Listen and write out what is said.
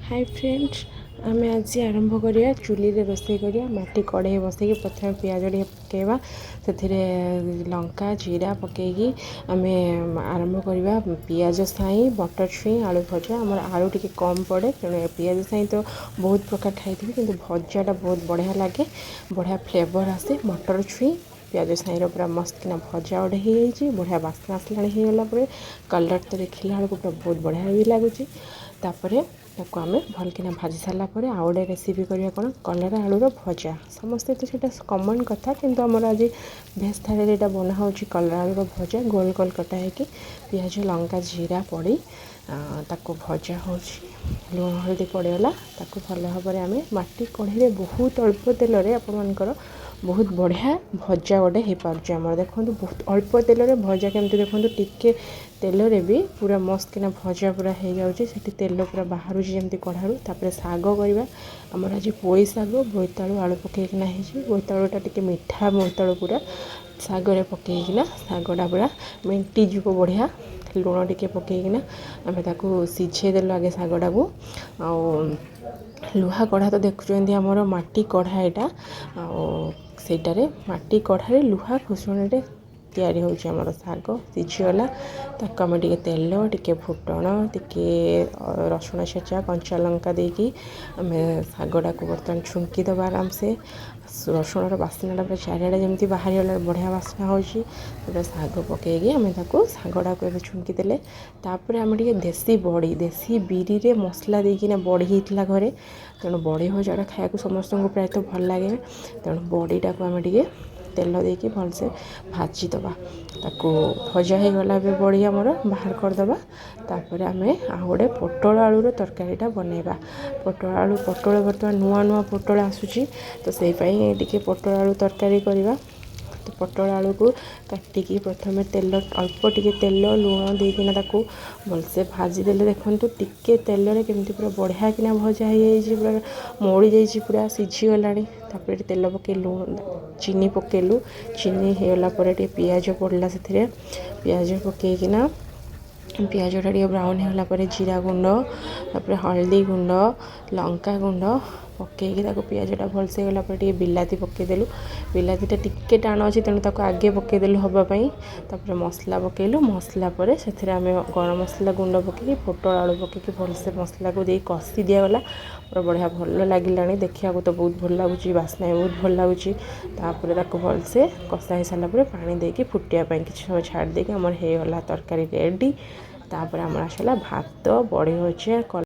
hi friends आम आज आरंभ करिया चुली रे रोसे करिया माटी कड़े बसैकी प्रथम पियाज टे पकेवा से लंका जीरा पकईकी आम आरंभ करवा पियाज साई बटर छुई आलू भजा आम आलू टी कम पड़े तेणु पियाज साई तो बहुत प्रकार खाई कि भजाटा बहुत बढ़िया लगे बढ़िया फ्लेवर आसे मटर छुई पियाज साईर पूरा मस्त किना भजा गोटे हो बढ़िया बास्ना आसला कलर तो देखला बेलू पूरा बहुत बढ़िया भी लगुच तापर आम भलकिना भाजी सारापर आउ गोटे रेसिपी करवा कौन कलरा आलूर भजा समस्ते तो सीटा कमन कथा किंतु आमर आज भेज थाली बना हो कलरा आलूर भजा गोल गोल कटा है पियाज लंका जीरा पड़ी ताको भजा हो लुण हल्दी पड़गला ताको भल भाव में आम माटी कढ़ी बहुत अल्प तेल आपर बहुत बढ़िया भजा गोटे हो पार्छ आम देखो बहुत अल्प तेल भजा केमती देखो टिके तेल भी पूरा मस्त किना भजा पूरा हो जाऊँगी से तेल पूरा बाहर जमी कढ़ारू तापर शाग करवा आमर आज पोई शाग बोईतालु आलू पकईकिना बोईतालुटा टी मीठा बोईतालु पूरा शागरे पकईकिना शागटा पूरा मेंटीज बढ़िया लुण टिके पकईकिना आम ताकू सीझेदेलु आगे शागटा को लुहा कढ़ा तो देखुं आमर माटी कढ़ा यहाँ सेटारे माटी कढ़ारे लुहा खोसणे तैयारी होची हमर शाग सीझीगला ताको आम टिके तेल टिके फुटण टिके रसुण छेचा कंचा लंका देकी आम शागटा को बर्तमान छुंकी दबा आराम से रसुणर बास्नाटा पूरा चारिआडे जमी बाहरी गला बढ़िया बास्ना होची शाग पकईकी आम ताको शागटा को छुंकी देले तापर आम टिके देसी बिरी रे मसला देकिना बड़ी होता घरे तेणु बड़ी भजाटा खाया समस्त प्रायतः भल लगे तेणु बड़ीटा को आम टिके तेल देकी भलसे भाजी दबा ताको भजा हो गला बड़ी आमर बाहर करदबा तापर आम आ गोटे पोटल आलूर तरकारीटा बनैबा पोटल बर्तमान नुआ नुआ पोटल आसूची तो से टिके पोटल आलू तरकारी करवा तो पोटल आलू को काटिकी प्रथम तेल अल्प टिके तेल लुण देकिना ताको भलसे भाजी देले देखंतु टिके तेल रे केमती पूरा बढ़िया किना भजा हो पूरा मौड़ी जाइए पूरा सीझी गलानी तापर तेल पकेलु चीनी पकेलु चीनी होगला पियाज पड़ला से पियाज पकईकिना पियाजटा टे ब्राउन होगला जीरा गुंड तापर हल्दी गुंड लंका गुंड पकईकी पियाजटा भलसे गला बिलाती पकईदेलु बिलातीटा टिके टाण अच्छी तेणु ताको आगे पकईदेलु हवापाई तापर मसला पकईलु मसला पर से गरम मसला गुंड पकईकी पोटल आलू पकईकी भलसे मसला को दे कषि दिगला पूरा बढ़िया भल लगे देखा तो बहुत भल लगुच बास्ना भी बहुत भल लगुच भलसे कषा हो सारापर पानी देकी फुटापी कि समय छाड़ देकी आमर होगला तरकारी रेडी तापर आमर आसला भात बड़ी भजा